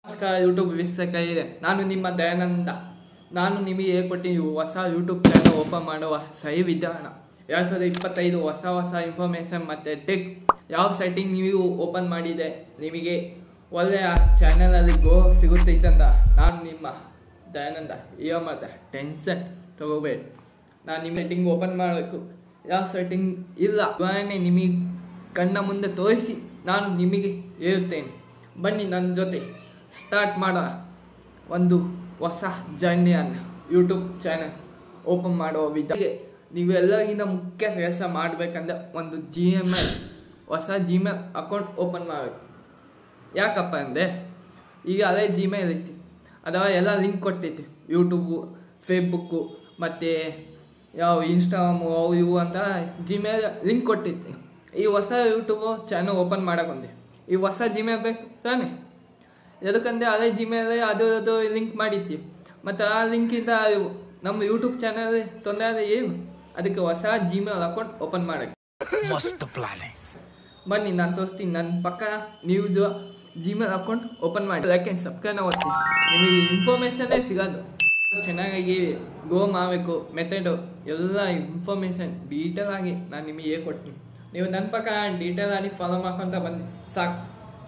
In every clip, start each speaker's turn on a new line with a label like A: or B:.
A: ನಮಸ್ಕಾರ ಯೂಟ್ಯೂಬ್ ವೀಕ್ಷಕರೇ, ನಾನು ನಿಮ್ಮ ದಯಾನಂದ. ನಾನು ನಿಮಗೆ ಕೊಟ್ಟಿದ್ದು ಹೊಸ ಯೂಟ್ಯೂಬ್ ಚಾನಲ್ ಓಪನ್ ಮಾಡುವ ಸಹಿ ವಿಧಾನ 2025 ಹೊಸ ಇನ್ಫಾರ್ಮೇಷನ್ ಮತ್ತು ಟೆಕ್ ಯಾವ ಸೆಟ್ಟಿಂಗ್ ನೀವು ಓಪನ್ ಮಾಡಿದೆ ನಿಮಗೆ ಒಳ್ಳೆಯ ಚಾನಲಲ್ಲಿ ಗೋ ಸಿಗುತ್ತೈತಂತ ನಾನು ನಿಮ್ಮ ದಯಾನಂದ. ಈಗ ಮತ್ತೆ ಟೆನ್ಷನ್ ತಗೋಬೇಡಿ, ನಾನು ನಿಮ್ಮ ಸೆಟ್ಟಿಂಗ್ ಓಪನ್ ಮಾಡಬೇಕು. ಯಾವ ಸೆಟ್ಟಿಂಗ್ ಇಲ್ಲ ಉದಾಹರಣೆ ನಿಮಗೆ ಕಣ್ಣ ಮುಂದೆ ತೋರಿಸಿ ನಾನು ನಿಮಗೆ ಹೇಳುತ್ತೇನೆ. ಬನ್ನಿ ನನ್ನ ಜೊತೆ ಸ್ಟಾರ್ಟ್ ಮಾಡೋಣ ಒಂದು ಹೊಸ ಜರ್ನಿಯನ್ನು. ಯೂಟ್ಯೂಬ್ ಚಾನಲ್ ಓಪನ್ ಮಾಡುವ ವಿಧಾನ ನೀವೆಲ್ಲರಿಗಿಂತ ಮುಖ್ಯ ಕೆಲಸ ಮಾಡಬೇಕಂದ್ರೆ ಒಂದು ಹೊಸ ಜಿಮೇಲ್ ಅಕೌಂಟ್ ಓಪನ್ ಮಾಡಬೇಕು. ಯಾಕಪ್ಪ ಅಂದರೆ ಈಗ ಅದೇ ಜಿಮೇಲ್ ಐತಿ, ಅಥವಾ ಎಲ್ಲ ಲಿಂಕ್ ಕೊಟ್ಟೈತಿ, ಯೂಟ್ಯೂಬು, ಫೇಸ್ಬುಕ್ಕು ಮತ್ತು ಯಾವ ಇನ್ಸ್ಟಾಗ್ರಾಮು ಅವು ಇವು ಅಂತ ಜಿಮೇಲ್ ಲಿಂಕ್ ಕೊಟ್ಟೈತಿ. ಈ ಹೊಸ ಯೂಟ್ಯೂಬು ಚಾನಲ್ ಓಪನ್ ಮಾಡೋಕೊಂಡೆ ಈ ಹೊಸ ಜಿಮೇಲ್ ಬೇಕು ತಾನೆ. ಎದಕ್ಕಂದರೆ ಅದೇ ಜಿಮೇಲ್ ಅದು ಲಿಂಕ್ ಮಾಡಿರ್ತೀವಿ, ಮತ್ತು ಆ ಲಿಂಕಿಂದ ನಮ್ಮ ಯೂಟ್ಯೂಬ್ ಚಾನಲ್ ತೊಂದರೆ ಏನು, ಅದಕ್ಕೆ ಹೊಸ ಜಿಮೇಲ್ ಅಕೌಂಟ್ ಓಪನ್ ಮಾಡೋಕ್ಕೆ
B: ಮಸ್ತ್ ಪ್ಲಾನಿಂಗ್.
A: ಬನ್ನಿ ನಾನು ತೋರಿಸ್ತೀನಿ. ನನ್ನ ಪಕ್ಕ ನೀವು ಜಿಮೇಲ್ ಅಕೌಂಟ್ ಓಪನ್ ಮಾಡಿ ಯಾಕೆ ಸಬ್ಸ್ಕ್ರೈಬ್ ಓದ್ತೀನಿ, ನಿಮಗೆ ಇನ್ಫಾರ್ಮೇಷನ್ನೇ ಸಿಗೋದು. ಚೆನ್ನಾಗಿ ಗೋ ಮಾಡಬೇಕು ಮೆಥಡು ಎಲ್ಲ ಇನ್ಫಾರ್ಮೇಷನ್ ಡೀಟೇಲ್ ಆಗಿ ನಾನು ನಿಮಗೆ ಹೇಗೆ ಕೊಡ್ತೀನಿ. ನೀವು ನನ್ನ ಪಕ್ಕ ಡೀಟೇಲ್ ಆಗಿ ಫಾಲೋ ಮಾಡ್ಕೊತ ಬನ್ನಿ ಸಾಕು.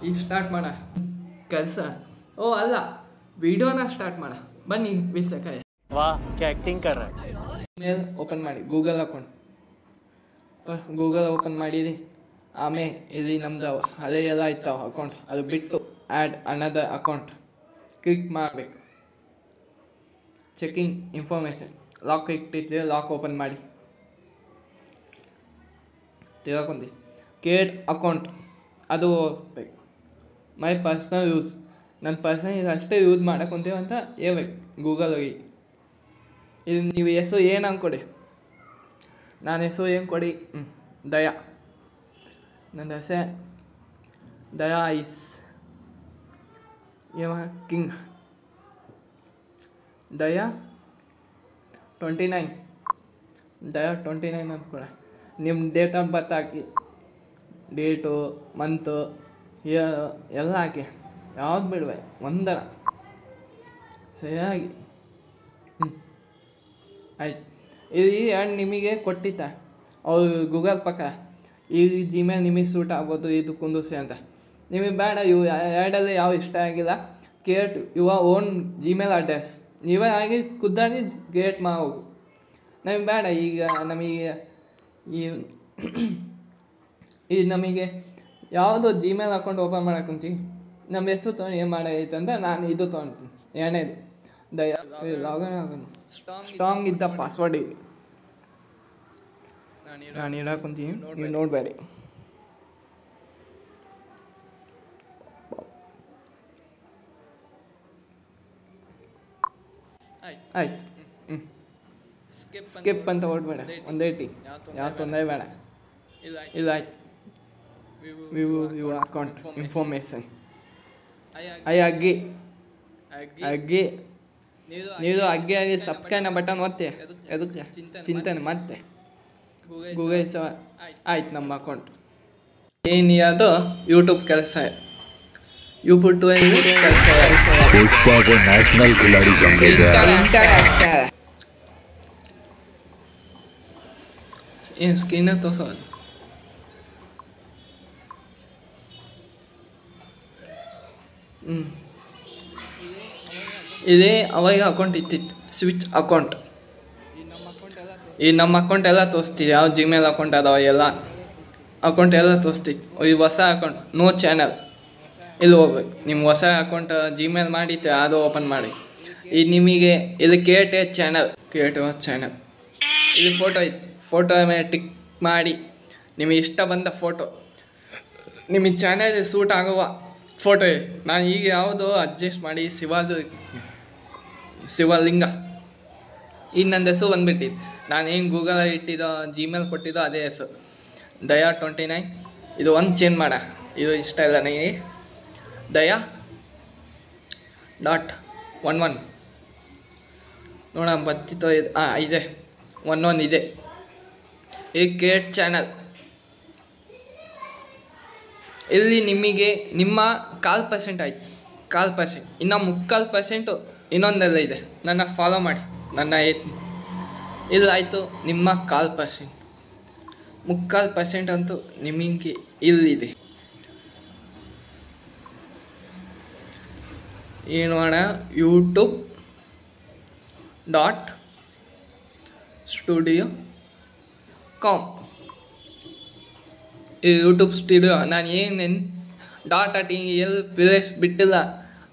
A: ಈಗ ಸ್ಟಾರ್ಟ್ ಮಾಡ ಕೆಲಸ. ಅಲ್ಲ, ವಿಡಿಯೋನ ಸ್ಟಾರ್ಟ್ ಮಾಡ ಬನ್ನಿ ವೀಕ್ಷಕರೇ.
B: ವಾಹ್ ಕ್ಯಾ ಆಕ್ಟಿಂಗ್ ಕರ್ ರಹಾ ಹೈ.
A: ಮೇಲ್ ಓಪನ್ ಮಾಡಿ Google account. First Google open ಮಾಡಿರಿ, ಆಮೇಲೆ ಇಲ್ಲಿ ನಮ್ದು ಹಳೆ ಎಲ್ಲ ಇರ್ತಾವೆ ಅಕೌಂಟ್, ಅದು ಬಿಟ್ಟು ಆ್ಯಡ್ ಅನದರ್ ಅಕೌಂಟ್ ಕ್ಲಿಕ್ ಮಾಡಬೇಕು. ಚೆಕಿಂಗ್ ಇನ್ಫಾರ್ಮೇಷನ್ ಲಾಕ್ ಇಟ್ಟಿದ್ರೆ ಲಾಕ್ ಓಪನ್ ಮಾಡಿ ತಿಳ್ಕೊಂಡಿ. ಕ್ರಿಯೇಟ್ ಅಕೌಂಟ್ ಅದು ಹೋಗ್ಬೇಕು. ಮೈ ಪರ್ಸ್ನಲ್ ಯೂಸ್, ನನ್ನ ಪರ್ಸನಲ್ ಅಷ್ಟೇ ಯೂಸ್ ಮಾಡಕೊಂತೀವಿ ಅಂತ ಹೇಳ್ಬೇಕು ಗೂಗಲ್ ಹೋಗಿ. ಇದು ನೀವು ಹೆಸರು ಏನು ಅಂದ್ಕೊಡಿ, ನಾನು ಹೆಸರು ಏನು ಕೊಡಿ, ದಯಾ. ನನ್ನ ಹೆಸರು ದಯಾ ಈಸ್ ಕಿಂಗ್ ದಯಾ 29 ದಯಾ 29 ಅಂದ್ಕೊಡ. ನಿಮ್ಮ date of birth hockey, date, month, year ಎಲ್ಲ ಹಾಕಿ, ಯಾವ್ದು ಬಿಡುವೆ ಒಂದರ ಸರಿಯಾಗಿ. ಆಯ್ತು. ಇದು ಈ ಆ್ಯಡ್ ನಿಮಗೆ ಕೊಟ್ಟಿತ್ತ ಅವ್ರು ಗೂಗಲ್ ಪಕ್ಕ, ಈ ಜಿಮೇಲ್ ನಿಮಗೆ ಸೂಟ್ ಆಗ್ಬೋದು ಇದು ಕುಂದಿಸಿ ಅಂತ. ನಿಮಗೆ ಬೇಡ, ಇವು ಆ್ಯಡಲ್ಲಿ ಯಾವ ಇಷ್ಟ ಆಗಿಲ್ಲ, create your own Gmail address ನೀವೇ ಆಗಿ ಖುದ್ದಾಗಿ ಕ್ರಿಯೇಟ್ ಮಾಡೋದು. ನಮಗೆ ಬೇಡ. ಈಗ ನಮಗೆ ಈ ನಮಗೆ ಯಾವುದೋ ಜಿಮೇಲ್ ಅಕೌಂಟ್ ಓಪನ್ ಮಾಡಕ್ಕಂತೀವಿ, ನಮ್ಮ ಹೆಸರು ತೊಗೊಂಡು ಏನು ಮಾಡೈತೆ ಅಂತ ನಾನು ಇದು ತೊಗೊಳ್ತೀನಿ. ಎರಡನೇದು ದಯಾ ಲಾಗಿನ್ ಆಗೋದು. ಸ್ಟ್ರಾಂಗ್ ಇದ್ದ ಪಾಸ್ವರ್ಡ್ ಇದೆ, ನಾನು ಇಡಾಕೊಂತೀನಿ, ನೀವು ನೋಡಬೇಡಿ. ಆಯ್ತು. ಸ್ಕಿಪ್ ಅಂತ ಹೊಡ್ಬೇಡ, ಒಂದೇ ಟಿ, ಯಾವ ತೊಂದರೆ ಬೇಡ. ಇಲ್ಲ ಆಯ್ತು. ಯುವರ್ ಅಕೌಂಟ್ ಇನ್ಫಾರ್ಮೇಷನ್ ಐ ಅಗ್ಗಿ ನೀವು ಅಗ್ಗಿ ಆಗಿ ಸಬ್ಸ್ಕ್ರೈಬ್ ಬಟನ್ ಒತ್ತೆ. ಅದಕ್ಕೆ ಚಿಂತನೆ ಮತ್ತೆ ಗೂಗಲ್ ಆಯ್ತು. ನಮ್ಮ ಅಕೌಂಟ್ ಏನಿಯಾದು ಯೂಟ್ಯೂಬ್ ಕೆಲಸ, ಯೂಟ್ಯೂಬ್ ಕೆಲಸ
B: ನ್ಯಾಷನಲ್ ಖಿಲಾಡಿ
A: ಏನು ಸ್ಕ್ರೀನ ತೋರಿಸೋದು. ಇದೇ ಅವಾಗ ಅಕೌಂಟ್ ಇತ್ತಿತ್ತು, ಸ್ವಿಚ್ ಅಕೌಂಟ್. ಈ ನಮ್ಮ ಅಕೌಂಟ್ ಎಲ್ಲ ತೋರಿಸ್ತಿದ್ದೆ, ಯಾವ ಜಿಮೇಲ್ ಅಕೌಂಟ್ ಅದಾವ ಎಲ್ಲ ಅಕೌಂಟ್ ಎಲ್ಲ ತೋರಿಸ್ತಿತ್ತು. ಈ ಹೊಸ ಅಕೌಂಟ್ ನೋ ಚಾನಲ್ ಇಲ್ಲಿ ಹೋಗ್ಬೇಕು. ನಿಮ್ಮ ಹೊಸ ಅಕೌಂಟ್ ಜಿಮೇಲ್ ಮಾಡಿತ್ತು ಅದು ಓಪನ್ ಮಾಡಿ. ಇದು ನಿಮಗೆ ಇಲ್ಲಿ ಕ್ರಿಯೇಟ್ ಚಾನಲ್ ಇಲ್ಲಿ ಫೋಟೋ ಇತ್ತು, ಫೋಟೋ ಮೇಲೆ ಟಿಕ್ ಮಾಡಿ ನಿಮಗೆ ಇಷ್ಟ ಬಂದ ಫೋಟೋ, ನಿಮಗೆ ಚಾನಲ್ ಸೂಟ್ ಆಗುವ ಫೋಟೋ ಇದೆ. ನಾನು ಈಗ ಯಾವುದೋ ಅಡ್ಜಸ್ಟ್ ಮಾಡಿ ಶಿವಲಿಂಗ ಈಗ ನನ್ನ ಹೆಸರು ಬಂದುಬಿಟ್ಟಿದ್ದು. ನಾನು ಏನು ಗೂಗಲಲ್ಲಿ ಇಟ್ಟಿದ್ದೋ ಜಿಮೇಲ್ ಕೊಟ್ಟಿದ್ದೋ ಅದೇ ಹೆಸರು ದಯಾ 29. ಇದು ಒಂದು ಚೇಂಜ್ ಮಾಡ, ಇದು ಇಷ್ಟ ಇಲ್ಲ ನನಗೆ. ದಯಾ .11 ನೋಡ ಬರ್ತಿತ್ತೋ ಇದು. ಇದೆ 11 ಇದೆ. ಈ ಕ್ರಿಯೇಟ್ ಚಾನಲ್ ಇಲ್ಲಿ ನಿಮಗೆ ನಿಮ್ಮ 1% ಆಯ್ತು. 1/4%. ಇನ್ನು 3/4% ಇನ್ನೊಂದೆಲ್ಲ ಇದೆ. ನನ್ನ ಫಾಲೋ ಮಾಡಿ, ನನ್ನ ಇಲ್ಲಾಯಿತು ನಿಮ್ಮ 1/4%. 3/4% ಅಂತೂ ನಿಮಗೆ ಇಲ್ಲಿದೆ. ಏನು ಮಾಡೋಣ, youtube.studio.com. ಈ ಯೂಟ್ಯೂಬ್ ಸ್ಟುಡಿಯೋ ನಾನು ಏನೇನು .eಲ್ ಪ್ಲೇಸ್ ಬಿಟ್ಟಿಲ್ಲ,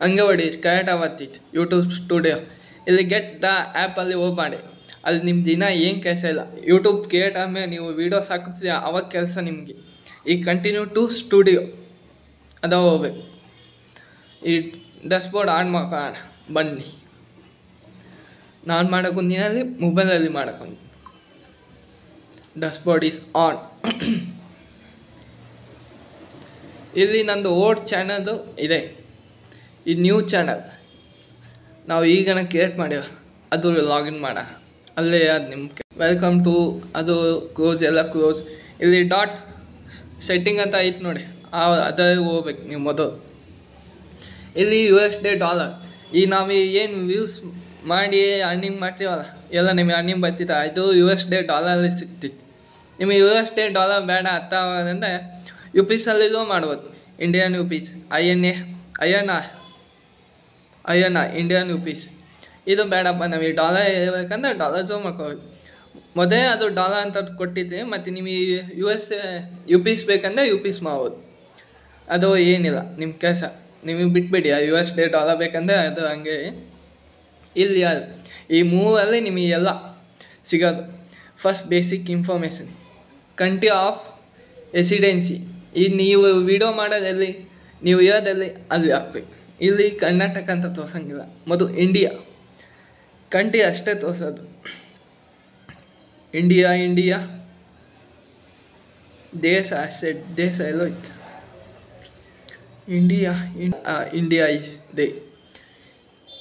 A: ಹಂಗೆ ಹೊಡಿ ಕರೆಕ್ಟ್ ಆವತ್ತಿತ್ತು. ಯೂಟ್ಯೂಬ್ ಸ್ಟುಡಿಯೋ ಇಲ್ಲಿ ಗೆಟ್ ದ ಆ್ಯಪಲ್ಲಿ ಓಪನ್ ಮಾಡಿ. ಅಲ್ಲಿ ನಿಮ್ಮ ದಿನ ಏನು ಕೆಲಸ ಇಲ್ಲ. ಯೂಟ್ಯೂಬ್ ಕ್ರಿಯೇಟ್ ಆದಮೇಲೆ ನೀವು ವೀಡಿಯೋಸ್ ಹಾಕಿಸ್ತೀರ, ಅವಾಗ ಕೆಲಸ ನಿಮಗೆ. ಈ ಕಂಟಿನ್ಯೂ ಟು ಸ್ಟುಡಿಯೋ ಅದ ಹೋಗ್ಬೇಕು. ಈ ಡ್ಯಾಶ್ಬೋರ್ಡ್ ಆನ್ ಮಾಡ್ಕೊಳ್ಳೋಣ ಬನ್ನಿ. ನಾನು ಮಾಡೋಕೊಂದಿನಲ್ಲಿ ಮೊಬೈಲಲ್ಲಿ ಮಾಡೋಕೊಂಡು ಡ್ಯಾಶ್ಬೋರ್ಡ್ ಈಸ್ ಆನ್. ಇಲ್ಲಿ ನಂದು ಓಲ್ಡ್ ಚಾನಲ್ದು ಇದೆ. ಈ ನ್ಯೂ ಚಾನಲ್ ನಾವು ಈಗನ ಕ್ರಿಯೇಟ್ ಮಾಡ್ಯಾವ, ಅದು ಲಾಗಿನ್ ಮಾಡ. ಅಲ್ಲೇ ಅದು ನಿಮ್ಗೆ ವೆಲ್ಕಮ್ ಟು ಅದು ಕ್ಲೋಸ್, ಎಲ್ಲ ಕ್ಲೋಸ್. ಇಲ್ಲಿ ಡಾಟ್ ಸೆಟ್ಟಿಂಗ್ ಅಂತ ಐತೆ ನೋಡಿ, ಅದ್ರಲ್ಲಿ ಹೋಗ್ಬೇಕು ನೀವು ಮೊದಲು. ಇಲ್ಲಿ $, ಈ ನಾವು ಏನು ವ್ಯೂಸ್ ಮಾಡಿ ಅರ್ನಿಂಗ್ ಮಾಡ್ತೀವಲ್ಲ, ಎಲ್ಲ ನಿಮಗೆ ಅರ್ನಿಂಗ್ ಬರ್ತಿತ್ತು. ಇದು $ಅಲ್ಲಿ ಸಿಗ್ತಿತ್ತು. ನಿಮಗೆ $, ಬೇಡ ಅಂದರೆ ಯುಪೀಸಲ್ಲಿಯೂ ಮಾಡ್ಬೋದು. Indian rupees, INR Indian rupees. ಇದು ಬೇಡಪ್ಪ, ನಮಗೆ ಡಾಲರ್ ಇರಬೇಕಂದ್ರೆ ಡಾಲರ್ಸು ಮಾಡ್ಕೋಬೇಕು. ಮೊದಲೇ ಅದು ಡಾಲರ್ ಅಂತ ಕೊಟ್ಟಿದ್ದೆ, ಮತ್ತು ನಿಮಗೆ ಯುಪೀಸ್ ಬೇಕಂದ್ರೆ ಯುಪೀಸ್ ಮಾಡ್ಬೋದು. ಅದು ಏನಿಲ್ಲ ನಿಮ್ಮ ಕೆಲಸ, ನಿಮಗೆ ಬಿಟ್ಬಿಡಿ. $, ಬೇಕಂದ್ರೆ ಅದು ಹಂಗೆ. ಇಲ್ಲಿ ಅದು ಈ ಮೂವಲ್ಲಿ ನಿಮಗೆ ಎಲ್ಲ ಸಿಗೋದು. First basic information, country of residency. ಈಗ ನೀವು ವಿಡಿಯೋ ಮಾಡೋದಲ್ಲಿ, ನೀವು ಇರೋದಲ್ಲಿ ಅಲ್ಲಿ ಹಾಕ್ಬೇಕು. ಇಲ್ಲಿ ಕರ್ನಾಟಕ ಅಂತ ತೋರ್ಸಂಗಿಲ್ಲ, ಮೊದಲು ಇಂಡಿಯಾ ಕಂಟ್ರಿ ಅಷ್ಟೇ ತೋರಿಸೋದು. ಇಂಡಿಯಾ ದೇಶ ಅಷ್ಟೇ, ದೇಶ ಎಲ್ಲೋ ಇತ್ತು. India is they.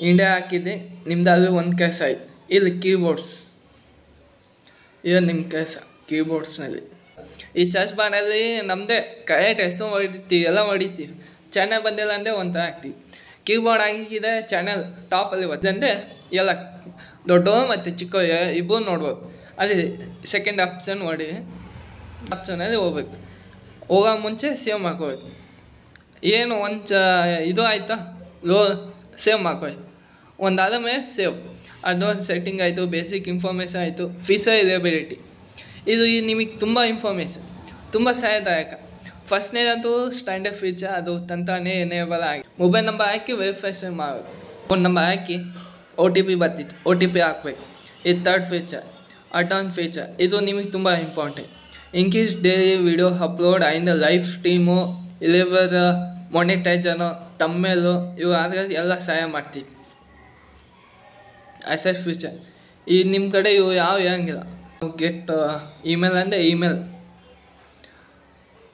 A: ಇಂಡಿಯಾ ಹಾಕಿದ್ದೆ, ನಿಮ್ದು ಅಲ್ಲಿ ಒಂದು ಕೆಲಸ ಆಯ್ತು. ಇಲ್ಲಿ ಕೀಬೋರ್ಡ್ಸ್, ಇದು ನಿಮ್ಮ ಕೆಲಸ ಕೀಬೋರ್ಡ್ಸ್ನಲ್ಲಿ. ಈ ಸರ್ಚ್ ಬಾರಲ್ಲಿ ನಮ್ಮದೇ ಕರೆಕ್ಟ್ ಹೆಸರು ಹೊಡಿತೀವಿ, ಎಲ್ಲ ಹೊಡಿತೀವಿ. ಚಾನಲ್ ಬಂದಿಲ್ಲ ಅಂದರೆ ಒಂಥರ ಆಗ್ತೀವಿ. ಕೀಬೋರ್ಡ್ ಆಗಿದೆ ಚಾನಲ್ ಟಾಪಲ್ಲಿ ಬಂದರೆ ಎಲ್ಲ ದೊಡ್ಡ ಮತ್ತು ಚಿಕ್ಕ ಇಬ್ಬರು ನೋಡ್ಬೋದು. ಅದೇ ಸೆಕೆಂಡ್ ಆಪ್ಷನ್ ಹೊಡಿ, ಆಪ್ಷನಲ್ಲಿ ಹೋಗ್ಬೇಕು. ಹೋಗೋ ಮುಂಚೆ ಸೇವ್ ಮಾಡ್ಕೋಬೇಕು. ಏನು ಇದು ಆಯಿತಾ, ಸೇವ್ ಮಾಡ್ಕೊಳ್ಳಿ. ಒಂದಾದ ಮೇಲೆ ಸೇವ್. ಅಡ್ವಾನ್ಸ್ ಸೆಟ್ಟಿಂಗ್ ಆಯಿತು, ಬೇಸಿಕ್ ಇನ್ಫಾರ್ಮೇಷನ್ ಆಯಿತು, ಫೀಚರ್ ಎಲಿಜಿಬಿಲಿಟಿ. ಇದು ನಿಮಗೆ ತುಂಬ ಇನ್ಫಾರ್ಮೇಷನ್, ತುಂಬ ಸಹಾಯದಾಯಕ. ಫಸ್ಟ್ನೇದಂತೂ ಸ್ಟ್ಯಾಂಡರ್ಡ್ ಫೀಚರ್, ಅದು ತಂತಾನೇ ಎನೇಬಲ್ ಆಗಿ ಮೊಬೈಲ್ ನಂಬರ್ ಹಾಕಿ ವೆರಿಫಿಕೇಷನ್ ಮಾಡಬೇಕು. ಫೋನ್ ನಂಬರ್ ಹಾಕಿ OTP ಬರ್ತಿತ್ತು, OTP ಹಾಕ್ಬೇಕು. ಇದು ಥರ್ಡ್ ಫೀಚರ್, ಅಡ್ವಾನ್ಸ್ ಫೀಚರ್. ಇದು ನಿಮಗೆ ತುಂಬ important. Increase daily video upload and live stream, ಇಲ್ಲಿವರ್ ಮೊನಿಟೈಸನು, ತಮ್ಮೇಲು, ಇವು ಆದರೆ ಎಲ್ಲ ಸಹಾಯ ಮಾಡ್ತಿತ್ತು. ಅಸೆಸ್ ಫೀಚರ್, ಈ ನಿಮ್ಮ ಕಡೆ ಇವು ಯಾವ ಇರೋಂಗಿಲ್ಲ. ಗೆಟ್ ಇಮೇಲ್ ಅಂದರೆ ಇಮೇಲ್,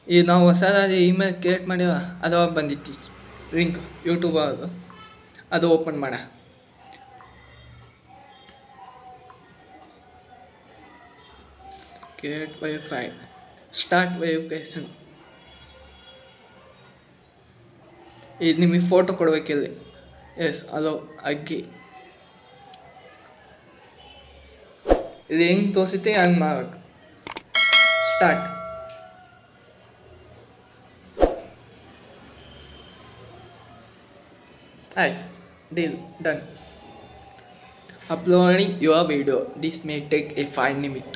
A: ಈಗ ನಾವು ಹೊಸದಾಗಿ ಇಮೇಲ್ ಕ್ರಿಯೇಟ್ ಮಾಡ್ಯಾವ, ಅದು ಬಂದಿತ್ತು ಲಿಂಕ್ ಯೂಟ್ಯೂಬ್ ಅದು ಓಪನ್ ಮಾಡ. Create wifi, start verification. ಇದು ನಿಮಗೆ ಫೋಟೋ ಕೊಡಬೇಕಿಲ್ಲಿ. ಎಸ್ ಅದು ಅಕ್ಕಿ. ಇದು ಹೆಂಗೆ ತೋರಿಸುತ್ತೆ ಹಂಗೆ ಮಾಡಬೇಕು. ಸ್ಟಾರ್ಟ್. ಆಯ್ತು, deal done. Uploading your video, this may take A 5 minutes.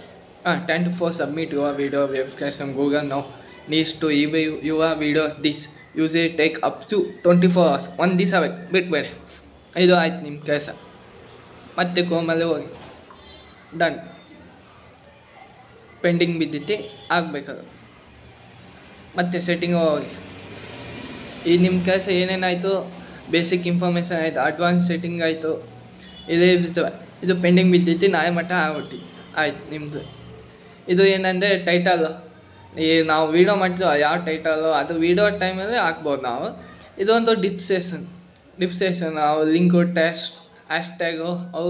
A: Time for submit your video verification. Google now needs to review your videos. This usually take up to 24 hours. ಒಂದು ದಿವಸ ಬೇಕು, ಬಿಟ್ಬೇಡಿ. ಇದು ಆಯ್ತು ನಿಮ್ಮ ಕೆಲಸ. ಮತ್ತೆ ಕೋಮಲ್ಲಿ ಹೋಗಿ ಡನ್. ಪೆಂಡಿಂಗ್ ಬಿದ್ದಿತ್ತು, ಆಗಬೇಕದು. ಮತ್ತೆ ಸೆಟ್ಟಿಂಗ್ ಹೋಗಿ. ಈ ನಿಮ್ಮ ಕೆಲಸ ಏನೇನಾಯಿತು, ಬೇಸಿಕ್ ಇನ್ಫಾರ್ಮೇಷನ್ ಆಯಿತು, ಅಡ್ವಾನ್ಸ್ ಸೆಟ್ಟಿಂಗ್ ಆಯಿತು, ಇದೇ ಇದು ಪೆಂಡಿಂಗ್ ಬಿದ್ದಿತ್ತು, ನಾಳೆ ಮಟ್ಟ ಆಗ್ಬಿಟ್ಟು ಆಯ್ತು ನಿಮ್ಮದು. ಇದು ಏನಂದರೆ ಟೈಟಲು, ಈ ನಾವು ವೀಡಿಯೋ ಮಾಡ್ತೀವೋ ಯಾವ ಟೈಟಲು ಅದು ವೀಡಿಯೋ ಟೈಮಲ್ಲಿ ಹಾಕ್ಬೋದು ನಾವು. ಇದೊಂದು ಡಿಪ್ಸೇಷನ್ ನಾವು ಲಿಂಕು, ಟೆಸ್ಟ್, ಹ್ಯಾಶ್ಟ್ಯಾಗು, ಅವು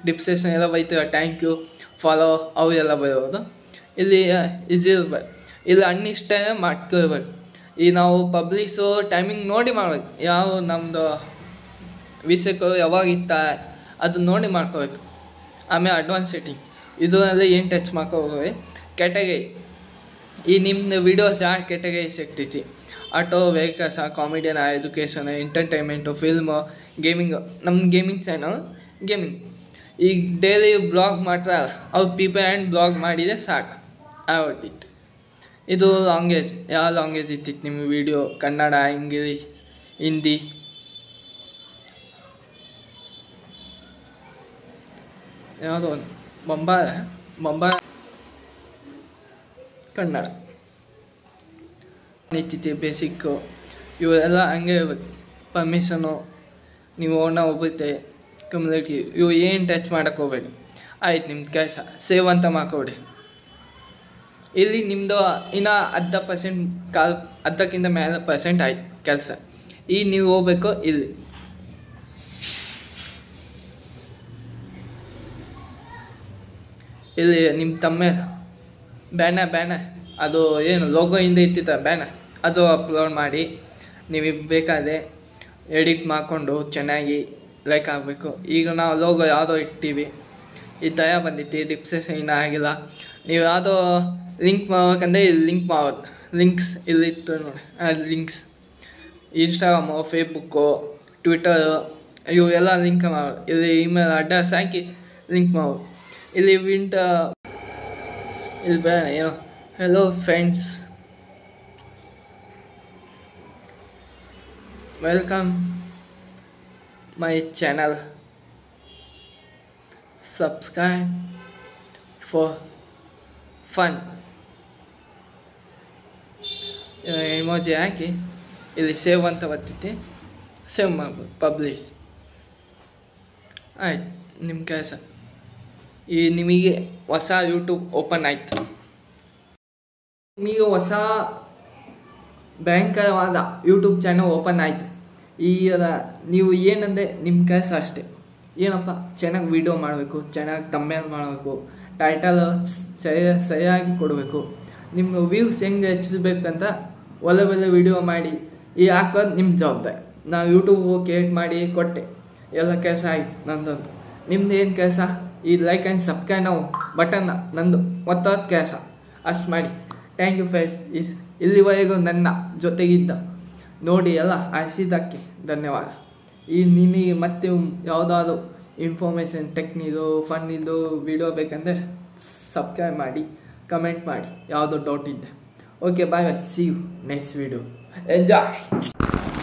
A: ಡಿಪ್ಸೇಷನ್ ಎಲ್ಲ ಬೈತೀವಿ. ಥ್ಯಾಂಕ್ ಯು, ಫಾಲೋ, ಅವು ಎಲ್ಲ ಬರೋದು. ಇಲ್ಲಿ ಈಸಿ ಇರ್ಬೇಕು. ಇಲ್ಲಿ ಅನ್ಇಷ್ಟ ಮಾಡ್ಕೋಬೇಕು. ಈ ನಾವು ಪಬ್ಲಿಕ್ಸು ಟೈಮಿಂಗ್ ನೋಡಿ ಮಾಡ್ಬೇಕು, ಯಾವ ನಮ್ಮದು ವಿಷಯಗಳು ಯಾವಾಗ ಇತ್ತ ಅದು ನೋಡಿ ಮಾಡ್ಕೋಬೇಕು. ಆಮೇಲೆ ಅಡ್ವಾನ್ಸ್ ಸೆಟ್ಟಿಂಗ್ ಇದರಲ್ಲಿ ಏನು ಟಚ್ ಮಾಡ್ಕೋಬೇಕು. ಕ್ಯಾಟಗರಿ ಈ ನಿಮ್ಮ ವೀಡಿಯೋಸ್ ಯಾವ ಕ್ಯಾಟಗರಿ ಸಿಗ್ತೈತಿ, auto, vehicles, comedian, education, entertainment, film, gaming. ನಮ್ಮ ಗೇಮಿಂಗ್ ಚಾನಲ್ ಗೇಮಿಂಗ್. ಈಗ ಡೈಲಿ ಬ್ಲಾಗ್ ಮಾಡ್ತಾರಲ್ಲ ಅವ್ರು ಪೀಪಲ್ ಆ್ಯಂಡ್ ಬ್ಲಾಗ್ ಮಾಡಿದರೆ ಸಾಕು, ಆಗ್ಬಿಟ್ಟಿತ್ತು. ಇದು ಲ್ಯಾಂಗ್ವೇಜ್, ಯಾವ ಲ್ಯಾಂಗ್ವೇಜ್ ಇತ್ತಿತ್ತು ನಿಮ್ಮ ವೀಡಿಯೋ, ಕನ್ನಡ, ಇಂಗ್ಲೀಷ್, ಹಿಂದಿ. ಯಾವುದೋ ಒಂದು ಬೊಂಬಾರ ಕನ್ನಡ ನಿಂತಿತ್ತು. ಬೇಸಿಕ್ಕು ಇವೆಲ್ಲ ಹಂಗೆ ಇರ್ಬೇಕು. ಪರ್ಮಿಷನು ನೀವು ಓನ ಹೋಗುತ್ತೆ, ಕಮ್ಯುನಿಟಿ ಇವು ಏನು ಟಚ್ ಮಾಡೋಕ್ಕೆ ಹೋಗ್ಬೇಡಿ. ಆಯ್ತು, ನಿಮ್ಮ ಕೆಲಸ ಸೇವ್ ಅಂತ ಮಾಡ್ಕೊಬಿಡಿ. ಇಲ್ಲಿ ನಿಮ್ಮದು ಇನ್ನೂ 10% ಅರ್ಧಕ್ಕಿಂತ ಮೇಲೆ % ಆಯ್ತು ಕೆಲಸ. ಈಗ ನೀವು ಹೋಗ್ಬೇಕು ಇಲ್ಲಿ ನಿಮ್ಮ ಬ್ಯಾನರ್ ಅದು ಏನು ಲೋಗೋ ಹಿಂದೆ ಇತ್ತಿತ್ತ ಬ್ಯಾನರ್, ಅದು ಅಪ್ಲೋಡ್ ಮಾಡಿ ನೀವು ಬೇಕಾದರೆ ಎಡಿಟ್ ಮಾಡಿಕೊಂಡು ಚೆನ್ನಾಗಿ ಲೈಕ್ ಆಗಬೇಕು. ಈಗ ನಾವು ಲೋಗೋ ಯಾವುದೋ ಇಟ್ಟಿವಿ, ಈ ದಯ ಬಂದಿತ್ತು, ಡಿಸ್ಕ್ರಿಪ್ಷನ್ ಇನ್ನೂ ಆಗಿಲ್ಲ. ನೀವು ಯಾವುದೋ ಲಿಂಕ್ ಮಾಡ್ಬೇಕಂದ್ರೆ ಇಲ್ಲಿ ಲಿಂಕ್ ಮಾಡೋದು. ಲಿಂಕ್ಸ್ ಇಲ್ಲಿತ್ತು ನೋಡಿ, ಲಿಂಕ್ಸ್ ಇನ್ಸ್ಟಾಗ್ರಾಮು, ಫೇಸ್ಬುಕ್ಕು, ಟ್ವಿಟರು ಇವೆಲ್ಲ ಲಿಂಕ್ ಮಾಡೋದು. ಇಲ್ಲಿ ಇಮೇಲ್ ಅಡ್ರೆಸ್ ಹಾಕಿ ಲಿಂಕ್ ಮಾಡೋದು. ಇಲ್ಲಿ ಇಲ್ಲಿ ಬೇಡ ಏನೋ hello friends, welcome my channel, subscribe for fun emoji ಹಾಕಿ ಇಲ್ಲಿ ಸೇವ್ ಅಂತ ಬರ್ತೈತಿ, ಸೇವ್ ಮಾಡ್ಬೋದು, ಪಬ್ಲಿಷ್. ಆಯ್ತು, ನಿಮ್ಮ ಕೆಲಸ. ಈ ನಿಮಗೆ ಹೊಸ ಯೂಟ್ಯೂಬ್ ಓಪನ್ ಆಯಿತು, ನಿಮಗೆ ಹೊಸ ಭಯಂಕರವಾದ ಯೂಟ್ಯೂಬ್ ಚಾನಲ್ ಓಪನ್ ಆಯಿತು. ಈಗ ನೀವು ಏನಂದರೆ ನಿಮ್ಮ ಕೆಲಸ ಅಷ್ಟೇ. ಏನಪ್ಪ, ಚೆನ್ನಾಗಿ ವೀಡಿಯೋ ಮಾಡಬೇಕು, ಚೆನ್ನಾಗಿ ತಮ್ಮೇಲ್ ಮಾಡಬೇಕು, ಟೈಟಲ್ ಸರಿಯಾಗಿ ಕೊಡಬೇಕು, ನಿಮ್ಮ ವ್ಯೂಸ್ ಹೆಂಗೆ ಹೆಚ್ಚಿಸ್ಬೇಕಂತ ಒಳ್ಳೆ ವೀಡಿಯೋ ಮಾಡಿ ಈ ಹಾಕೋದು ನಿಮ್ಮ ಜವಾಬ್ದಾರಿ. ನಾವು ಯೂಟ್ಯೂಬ್ ಕ್ರಿಯೇಟ್ ಮಾಡಿ ಕೊಟ್ಟೆ, ಎಲ್ಲ ಕೆಲಸ ಆಯಿತು ನಂದಂತ. ನಿಮ್ದು ಏನು ಕೆಲಸ, ಈ ಲೈಕ್ ಆ್ಯಂಡ್ ಸಬ್ಸ್ಕ್ರೈಬ್ ನಾವು ಬಟನ್ನ ನಂದು ಒತ್ತೋದು ಕೆಲಸ, ಅಷ್ಟು ಮಾಡಿ. Thank you friends. ಇಲ್ಲಿವರೆಗೂ ನನ್ನ ಜೊತೆಗಿದ್ದ ನೋಡಿ ಎಲ್ಲ ಆರಿಸಿದ್ದಕ್ಕೆ ಧನ್ಯವಾದ. ಈ ನಿಮಗೆ ಮತ್ತೆ ಯಾವುದಾದ್ರು ಇನ್ಫಾರ್ಮೇಷನ್, ಟೆಕ್ನಿದು, ಫನ್ನಿದು ವೀಡಿಯೋ ಬೇಕಂದರೆ ಸಬ್ಸ್ಕ್ರೈಬ್ ಮಾಡಿ, ಕಮೆಂಟ್ ಮಾಡಿ ಯಾವುದೋ ಡೌಟ್ ಇದ್ದೆ. Okay, bye bye, see you next video. Enjoy.